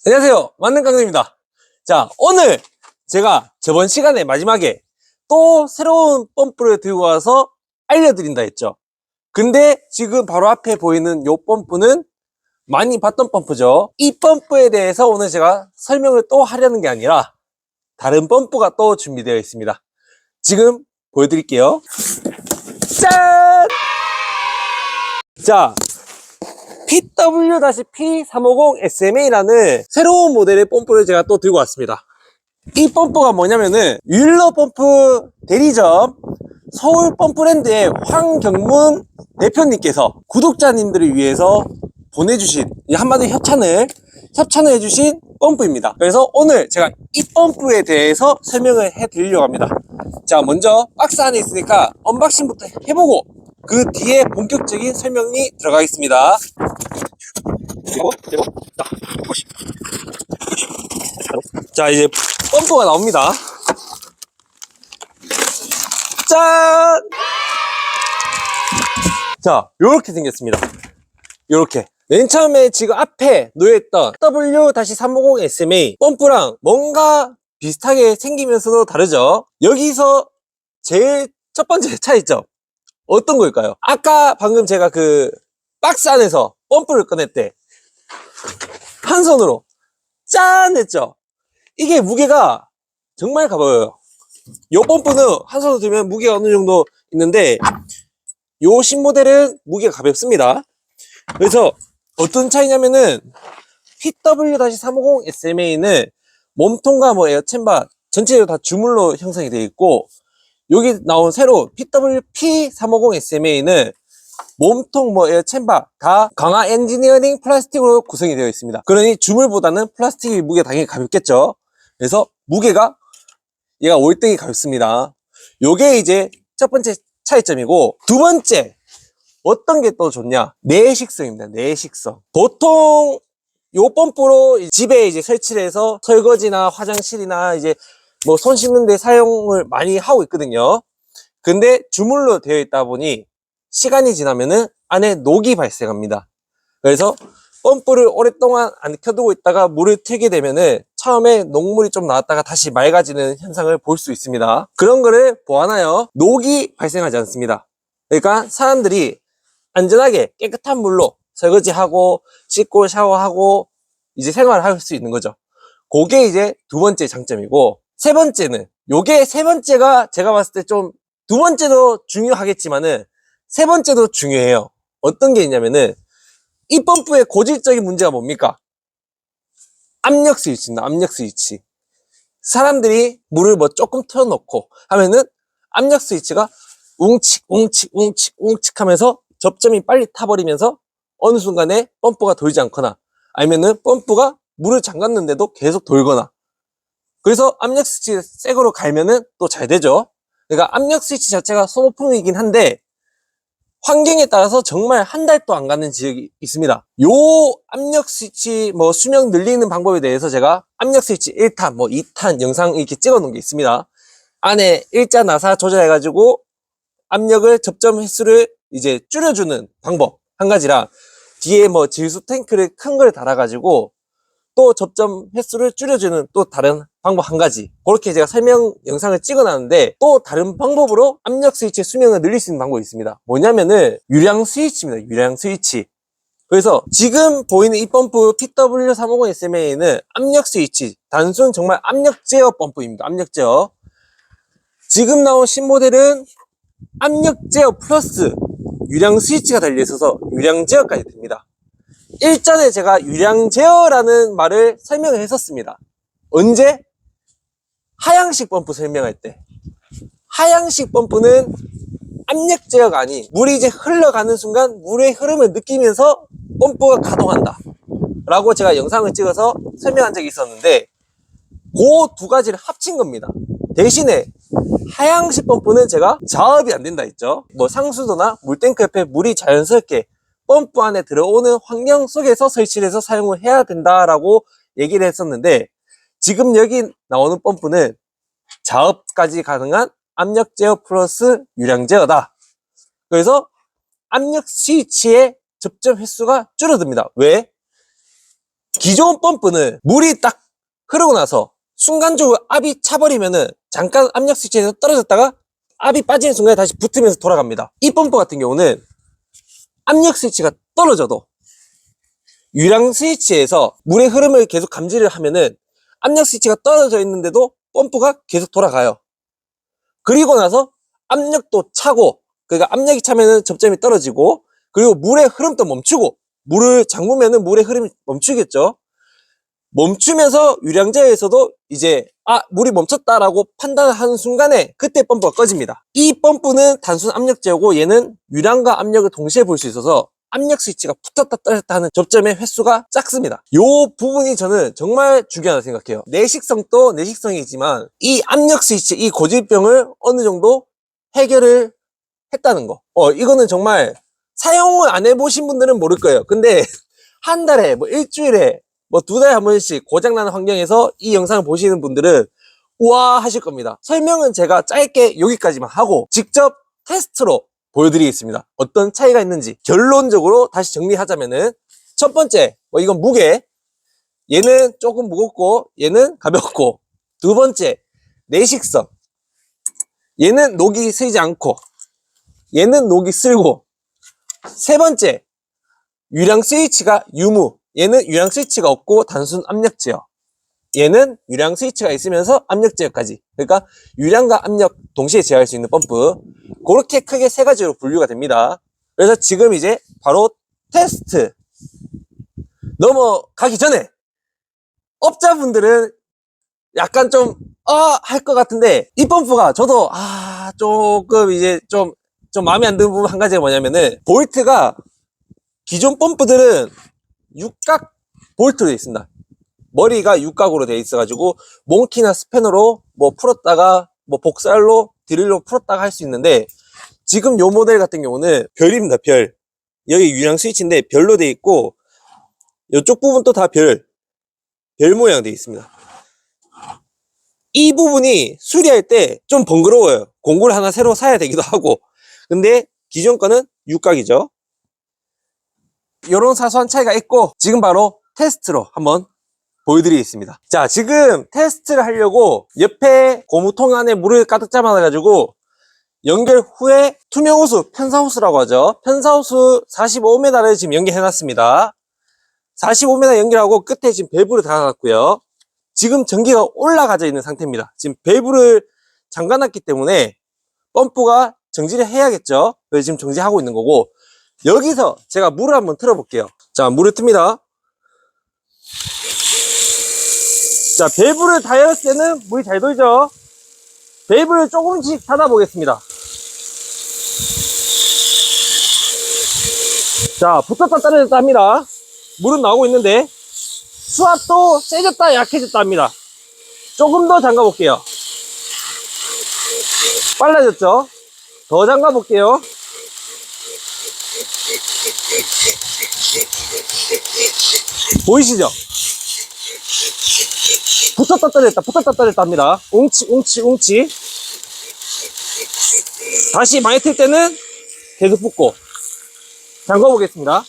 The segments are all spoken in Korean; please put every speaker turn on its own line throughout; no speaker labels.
안녕하세요, 만능강대입니다. 자, 오늘 제가 저번 시간에 마지막에 또 새로운 펌프를 들고 와서 알려드린다 했죠. 근데 지금 바로 앞에 보이는 이 펌프는 많이 봤던 펌프죠. 이 펌프에 대해서 오늘 제가 설명을 또 하려는 게 아니라 다른 펌프가 또 준비되어 있습니다. 지금 보여드릴게요. 짠! 자, PW-P350SMA라는 새로운 모델의 펌프를 제가 또 들고 왔습니다. 이 펌프가 뭐냐면은 윌러 펌프 대리점 서울 펌프랜드의 황경문 대표님께서 구독자님들을 위해서 보내주신 한마디 협찬을 해주신 펌프입니다. 그래서 오늘 제가 이 펌프에 대해서 설명을 해드리려고 합니다. 자, 먼저 박스 안에 있으니까 언박싱부터 해보고 그 뒤에 본격적인 설명이 들어가겠습니다. 자, 이제 펌프가 나옵니다. 짠! 자, 요렇게 생겼습니다. 요렇게. 맨 처음에 지금 앞에 놓여있던 W-350SMA 펌프랑 뭔가 비슷하게 생기면서도 다르죠. 여기서 제일 첫 번째 차이점 어떤 걸까요? 아까 방금 제가 그 박스 안에서 펌프를 꺼낼 때 한 손으로 짠 했죠. 이게 무게가 정말 가벼워요. 이 펌프는 한 손으로 들면 무게가 어느 정도 있는데 요 신모델은 무게가 가볍습니다. 그래서 어떤 차이냐면은 PW-350SMA는 몸통과 뭐 에어챔버 전체적으로 다 주물로 형성이 되어 있고, 여기 나온 새로 PWP350SMA는 몸통 뭐 에어챔버 다 강화 엔지니어링 플라스틱으로 구성이 되어 있습니다. 그러니 주물보다는 플라스틱의 무게가 당연히 가볍겠죠. 그래서 무게가 얘가 월등히 가볍습니다. 요게 이제 첫 번째 차이점이고, 두 번째 어떤 게 또 좋냐? 내식성입니다. 내식성. 보통 요 펌프로 집에 이제 설치를 해서 설거지나 화장실이나 이제 뭐 손 씻는 데 사용을 많이 하고 있거든요. 근데 주물로 되어 있다 보니 시간이 지나면은 안에 녹이 발생합니다. 그래서 펌프를 오랫동안 안 켜두고 있다가 물을 틀게 되면은 처음에 녹물이 좀 나왔다가 다시 맑아지는 현상을 볼 수 있습니다. 그런 거를 보완하여 녹이 발생하지 않습니다. 그러니까 사람들이 안전하게 깨끗한 물로 설거지하고 씻고 샤워하고 이제 생활을 할 수 있는 거죠. 그게 이제 두 번째 장점이고, 세 번째는, 요게 세 번째가 제가 봤을 때 좀, 두 번째도 중요하겠지만은 세 번째도 중요해요. 어떤 게 있냐면은 이 펌프의 고질적인 문제가 뭡니까? 압력 스위치입니다. 압력 스위치. 사람들이 물을 뭐 조금 틀어놓고 하면은 압력 스위치가 웅칙 웅칙 웅칙 웅칙 하면서 접점이 빨리 타버리면서 어느 순간에 펌프가 돌지 않거나, 아니면은 펌프가 물을 잠갔는데도 계속 돌거나. 그래서 압력 스위치 새 거로 갈면은 또 잘 되죠. 그러니까 압력 스위치 자체가 소모품이긴 한데 환경에 따라서 정말 한 달도 안 가는 지역이 있습니다. 요 압력 스위치 뭐 수명 늘리는 방법에 대해서 제가 압력 스위치 1탄 뭐 2탄 영상 이렇게 찍어 놓은 게 있습니다. 안에 일자 나사 조절해 가지고 압력을 접점 횟수를 이제 줄여주는 방법 한 가지랑, 뒤에 뭐 질소 탱크를 큰 걸 달아 가지고 또 접점 횟수를 줄여주는 또 다른 방법 한 가지, 그렇게 제가 설명 영상을 찍어놨는데, 또 다른 방법으로 압력 스위치의 수명을 늘릴 수 있는 방법이 있습니다. 뭐냐면은 유량 스위치입니다. 유량 스위치. 그래서 지금 보이는 이 펌프 PW350SMA는 압력 스위치, 단순 정말 압력 제어 펌프입니다. 압력 제어. 지금 나온 신모델은 압력 제어 플러스 유량 스위치가 달려 있어서 유량 제어까지 됩니다. 일전에 제가 유량 제어라는 말을 설명을 했었습니다. 언제? 하향식 펌프 설명할 때. 하향식 펌프는 압력 제어가 아닌, 물이 이제 흘러가는 순간 물의 흐름을 느끼면서 펌프가 가동한다 라고 제가 영상을 찍어서 설명한 적이 있었는데, 그 두 가지를 합친 겁니다. 대신에 하향식 펌프는 제가 자업이 안 된다 했죠. 뭐 상수도나 물탱크 옆에 물이 자연스럽게 펌프 안에 들어오는 환경 속에서 설치를 해서 사용을 해야 된다라고 얘기를 했었는데, 지금 여기 나오는 펌프는 자업까지 가능한 압력 제어 플러스 유량 제어다. 그래서 압력 스위치의 접점 횟수가 줄어듭니다. 왜? 기존 펌프는 물이 딱 흐르고 나서 순간적으로 압이 차버리면은 잠깐 압력 스위치에서 떨어졌다가 압이 빠지는 순간에 다시 붙으면서 돌아갑니다. 이 펌프 같은 경우는 압력 스위치가 떨어져도 유량 스위치에서 물의 흐름을 계속 감지를 하면은 압력 스위치가 떨어져 있는데도 펌프가 계속 돌아가요. 그리고 나서 압력도 차고, 그러니까 압력이 차면은 접점이 떨어지고, 그리고 물의 흐름도 멈추고, 물을 잠그면은 물의 흐름이 멈추겠죠. 멈추면서 유량제에서도 이제 물이 멈췄다라고 판단을 하는 순간에 그때 펌프가 꺼집니다. 이 펌프는 단순 압력제고 얘는 유량과 압력을 동시에 볼 수 있어서 압력 스위치가 붙었다 떨어졌다 하는 접점의 횟수가 작습니다. 이 부분이 저는 정말 중요하다고 생각해요. 내식성도 내식성이지만 이 압력 스위치, 이 고질병을 어느 정도 해결을 했다는 거. 이거는 정말 사용을 안 해보신 분들은 모를 거예요. 근데 한 달에 뭐 일주일에 뭐 2달에 한 번씩 고장나는 환경에서 이 영상을 보시는 분들은 우와 하실 겁니다. 설명은 제가 짧게 여기까지만 하고 직접 테스트로 보여드리겠습니다. 어떤 차이가 있는지. 결론적으로 다시 정리하자면은 첫 번째, 이건 무게. 얘는 조금 무겁고 얘는 가볍고. 두 번째, 내식성. 얘는 녹이 새지 않고 얘는 녹이 쓸고. 세 번째, 유량 스위치가 유무. 얘는 유량 스위치가 없고 단순 압력제어. 얘는 유량 스위치가 있으면서 압력 제어까지. 그러니까 유량과 압력 동시에 제어할 수 있는 펌프. 그렇게 크게 세 가지로 분류가 됩니다. 그래서 지금 이제 바로 테스트 넘어가기 전에 업자분들은 약간 좀 할 것 같은데 이 펌프가 저도 조금 이제 좀 마음에 안 드는 부분 한 가지가 뭐냐면은 볼트가 기존 펌프들은 육각 볼트로 되어 있습니다. 머리가 육각으로 되어 있어가지고 몽키나 스패너로 뭐 풀었다가 뭐 복살로 드릴로 풀었다가 할 수 있는데 지금 요 모델 같은 경우는 별입니다. 별. 여기 유량 스위치인데 별로 되어 있고 이쪽 부분도 다 별 모양 되어 있습니다. 이 부분이 수리할 때 좀 번거로워요. 공구를 하나 새로 사야 되기도 하고. 근데 기존 거는 육각이죠. 이런 사소한 차이가 있고 지금 바로 테스트로 한번 보여드리겠습니다. 자, 지금 테스트를 하려고 옆에 고무통 안에 물을 가득 잡아놔가지고 연결 후에 투명 호스, 편사호스라고 하죠. 편사호스 45m를 지금 연결해놨습니다. 45m 연결하고 끝에 지금 밸브를 달아놨고요. 지금 전기가 올라가져 있는 상태입니다. 지금 밸브를 잠가놨기 때문에 펌프가 정지를 해야겠죠. 그래서 지금 정지하고 있는 거고 여기서 제가 물을 한번 틀어볼게요. 자, 물을 틉니다. 자, 밸브를 다 열었을 때는 물이 잘 돌죠. 밸브를 조금씩 닫아 보겠습니다. 자, 붙었다 떨어졌다 합니다. 물은 나오고 있는데 수압도 세졌다 약해졌다 합니다. 조금 더 잠가 볼게요. 빨라졌죠? 더 잠가 볼게요. 보이시죠? 붙었다 떨어졌다 붙었다 떨어졌다 합니다. 웅치 웅치 웅치. 다시 많이 틀 때는 계속 붙고 잠궈 보겠습니다.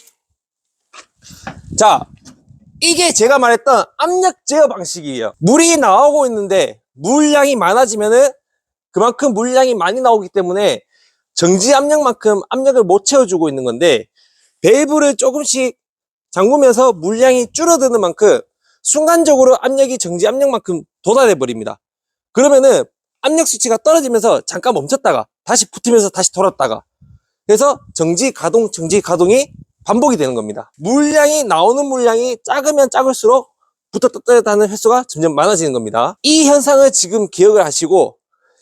자, 이게 제가 말했던 압력 제어 방식이에요. 물이 나오고 있는데 물량이 많아지면은 그만큼 물량이 많이 나오기 때문에 정지 압력만큼 압력을 못 채워주고 있는 건데 밸브를 조금씩 잠그면서 물량이 줄어드는 만큼 순간적으로 압력이 정지 압력만큼 도달해 버립니다. 그러면은 압력 스위치가 떨어지면서 잠깐 멈췄다가 다시 붙으면서 다시 돌았다가 그래서 정지 가동이 반복이 되는 겁니다. 물량이 나오는 물량이 작으면 작을수록 붙었다 떨어졌다 하는 횟수가 점점 많아지는 겁니다. 이 현상을 지금 기억을 하시고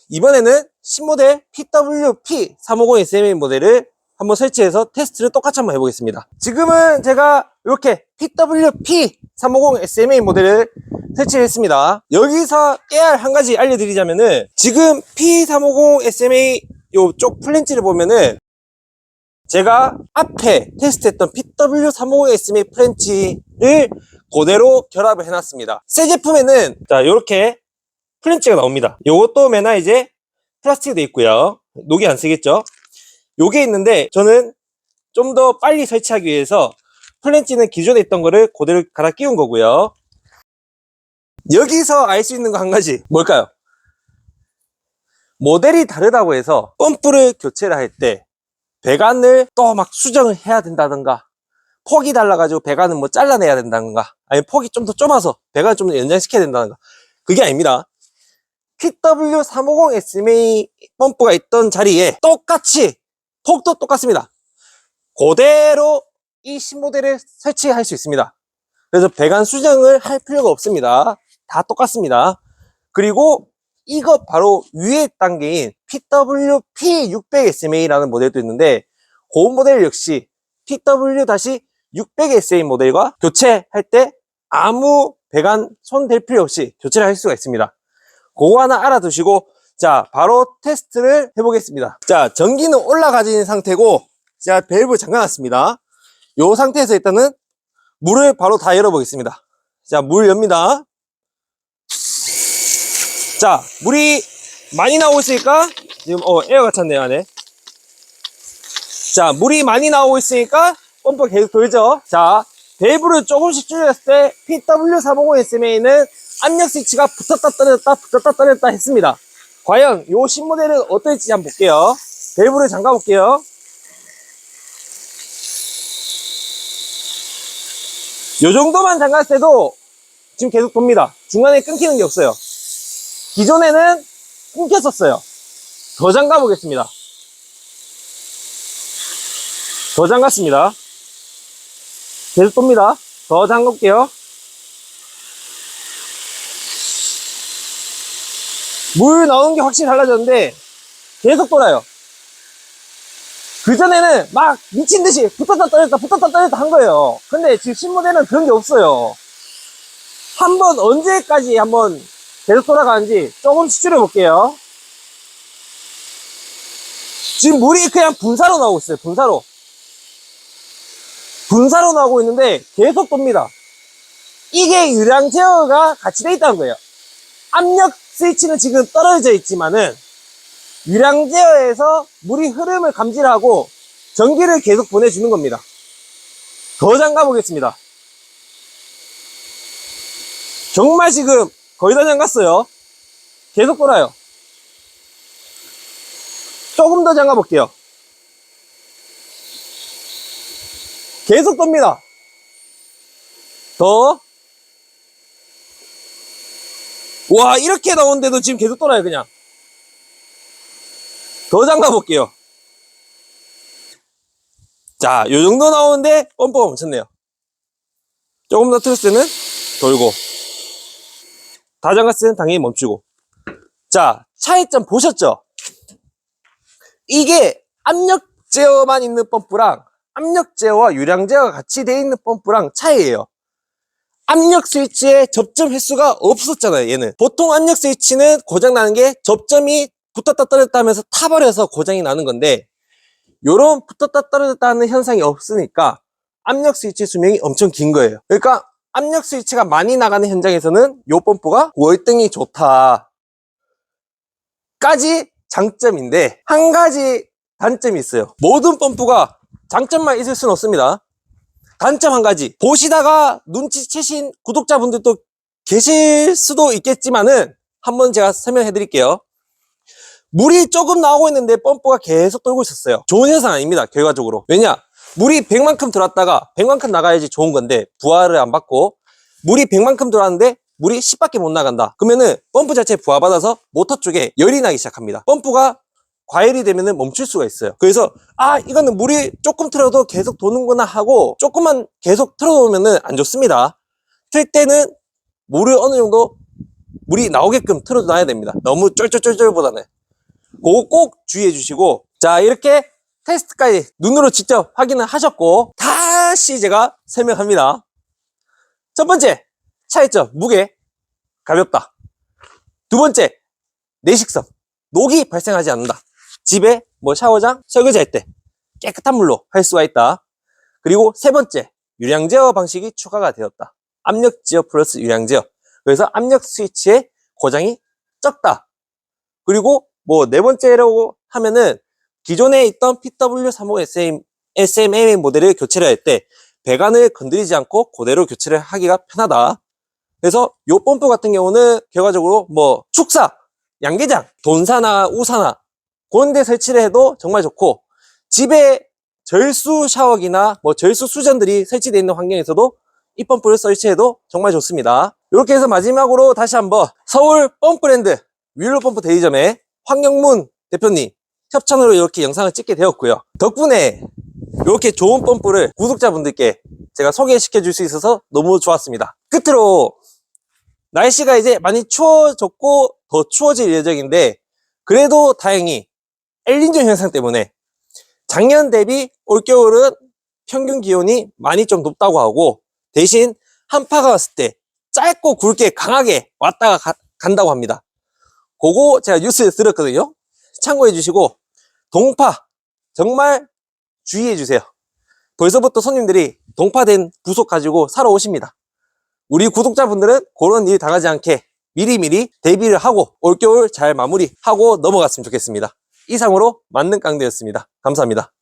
이번에는 신모델 PWP350SMA 모델을 한번 설치해서 테스트를 똑같이 한번 해보겠습니다. 지금은 제가 이렇게 PWP350SMA 모델을 설치했습니다. 여기서 깨야 할 한 가지 알려드리자면은 지금 P350SMA 요쪽 플랜지를 보면은 제가 앞에 테스트했던 PW350SMA 플랜지를 그대로 결합을 해놨습니다. 새 제품에는 자 이렇게 플랜지가 나옵니다. 요것도 맨날 이제 플라스틱이 되어 있고요. 녹이 안 쓰겠죠. 요게 있는데 저는 좀 더 빨리 설치하기 위해서 플랜지는 기존에 있던 거를 그대로 갈아 끼운 거고요. 여기서 알 수 있는 거 한 가지 뭘까요? 모델이 다르다고 해서 펌프를 교체를 할 때 배관을 또 막 수정을 해야 된다던가, 폭이 달라가지고 배관은 뭐 잘라내야 된다던가, 아니면 폭이 좀 더 좁아서 배관을 좀 더 연장시켜야 된다던가, 그게 아닙니다. PW350 SMA 펌프가 있던 자리에 똑같이 폭도 똑같습니다. 그대로 이 신모델을 설치할 수 있습니다. 그래서 배관 수정을 할 필요가 없습니다. 다 똑같습니다. 그리고 이거 바로 위에 단계인 PWP600SMA라는 모델도 있는데, 그 모델 역시 PW-600SMA 모델과 교체할 때 아무 배관 손 댈 필요 없이 교체를 할 수가 있습니다. 그거 하나 알아두시고, 자, 바로 테스트를 해보겠습니다. 자, 전기는 올라가진 상태고, 자, 밸브 잠가놨습니다. 이 상태에서 일단은 물을 바로 다 열어보겠습니다. 자, 물 엽니다. 자, 물이 많이 나오고 있으니까, 지금, 에어가 찼네요, 안에. 자, 물이 많이 나오고 있으니까, 펌프가 계속 돌죠. 자, 밸브를 조금씩 줄였을 때, PW450SMA는 압력 스위치가 붙었다 떨어졌다, 붙었다 떨어졌다 했습니다. 과연 이 신모델은 어떨지 한번 볼게요. 밸브를 잠가 볼게요. 이 정도만 잠갔을 때도 지금 계속 돕니다. 중간에 끊기는 게 없어요. 기존에는 끊겼었어요. 더 잠가 보겠습니다. 더 잠갔습니다. 계속 돕니다. 더 잠가 볼게요. 물 나오는 게 확실히 달라졌는데 계속 돌아요. 그전에는 막 미친듯이 붙었다 떨어졌다 붙었다 떨어졌다 한 거예요. 근데 지금 신모델은 그런 게 없어요. 한번 언제까지 한번 계속 돌아가는지 조금씩 줄여볼게요. 지금 물이 그냥 분사로 나오고 있어요. 분사로 나오고 있는데 계속 돕니다. 이게 유량 제어가 같이 돼 있다는 거예요. 압력 스위치는 지금 떨어져 있지만은 유량 제어에서 물이 흐름을 감지하고 전기를 계속 보내주는 겁니다. 더 잠가 보겠습니다. 정말 지금 거의 다 잠갔어요. 계속 돌아요. 조금 더 잠가 볼게요. 계속 돕니다. 더. 와, 이렇게 나오는데도 지금 계속 돌아요. 그냥 더 잠가 볼게요. 자, 요 정도 나오는데 펌프가 멈췄네요. 조금 더 틀었을 때는 돌고, 다 잠갔을 때는 당연히 멈추고. 자, 차이점 보셨죠? 이게 압력 제어만 있는 펌프랑 압력 제어와 유량 제어가 같이 되어 있는 펌프랑 차이예요. 압력 스위치에 접점 횟수가 없었잖아요. 얘는 보통 압력 스위치는 고장 나는 게 접점이 붙었다 떨어졌다 하면서 타버려서 고장이 나는 건데, 요런 붙었다 떨어졌다 하는 현상이 없으니까 압력 스위치 수명이 엄청 긴 거예요. 그러니까 압력 스위치가 많이 나가는 현장에서는 요 펌프가 월등히 좋다 까지 장점인데, 한 가지 단점이 있어요. 모든 펌프가 장점만 있을 수는 없습니다. 단점 한 가지, 보시다가 눈치채신 구독자분들도 계실 수도 있겠지만은 한번 제가 설명해 드릴게요. 물이 조금 나오고 있는데 펌프가 계속 돌고 있었어요. 좋은 현상 아닙니다. 결과적으로. 왜냐, 물이 100만큼 들어왔다가 100만큼 나가야지 좋은 건데 부하를 안 받고, 물이 100만큼 들어왔는데 물이 10밖에 못 나간다 그러면은 펌프 자체에 부하받아서 모터 쪽에 열이 나기 시작합니다. 펌프가 과열이 되면은 멈출 수가 있어요. 그래서 이거는 물이 조금 틀어도 계속 도는구나 하고 조금만 계속 틀어놓으면은 안 좋습니다. 틀 때는 물을 어느 정도 물이 나오게끔 틀어놔야 됩니다. 너무 쫄쫄쫄쫄보다는. 그거 꼭 주의해 주시고, 자, 이렇게 테스트까지 눈으로 직접 확인을 하셨고, 다시 제가 설명합니다. 첫 번째, 차이점, 무게, 가볍다. 두 번째, 내식성, 녹이 발생하지 않는다. 집에 뭐 샤워장, 설거지 할 때 깨끗한 물로 할 수가 있다. 그리고 세 번째, 유량 제어 방식이 추가가 되었다. 압력 제어 플러스 유량 제어. 그래서 압력 스위치의 고장이 적다. 그리고 뭐 네 번째라고 하면은 기존에 있던 PW35SM SMA 모델을 교체를 할 때 배관을 건드리지 않고 그대로 교체를 하기가 편하다. 그래서 요 펌프 같은 경우는 결과적으로 뭐 축사, 양계장, 돈사나 우사나 그런 데 설치를 해도 정말 좋고, 집에 절수 샤워기나 뭐 절수 수전들이 설치되어 있는 환경에서도 이 펌프를 설치해도 정말 좋습니다. 이렇게 해서 마지막으로 다시 한번 서울 펌프랜드 윌로 펌프 대리점의 황영문 대표님 협찬으로 이렇게 영상을 찍게 되었고요. 덕분에 이렇게 좋은 펌프를 구독자분들께 제가 소개시켜 줄 수 있어서 너무 좋았습니다. 끝으로 날씨가 이제 많이 추워졌고 더 추워질 예정인데, 그래도 다행히 엘니뇨 현상 때문에 작년 대비 올겨울은 평균 기온이 많이 좀 높다고 하고, 대신 한파가 왔을 때 짧고 굵게 강하게 왔다가 간다고 합니다. 그거 제가 뉴스에 들었거든요. 참고해 주시고, 동파 정말 주의해 주세요. 벌써부터 손님들이 동파된 부속 가지고 사러 오십니다. 우리 구독자분들은 그런 일 당하지 않게 미리미리 대비를 하고 올겨울 잘 마무리하고 넘어갔으면 좋겠습니다. 이상으로 만능깡대였습니다. 감사합니다.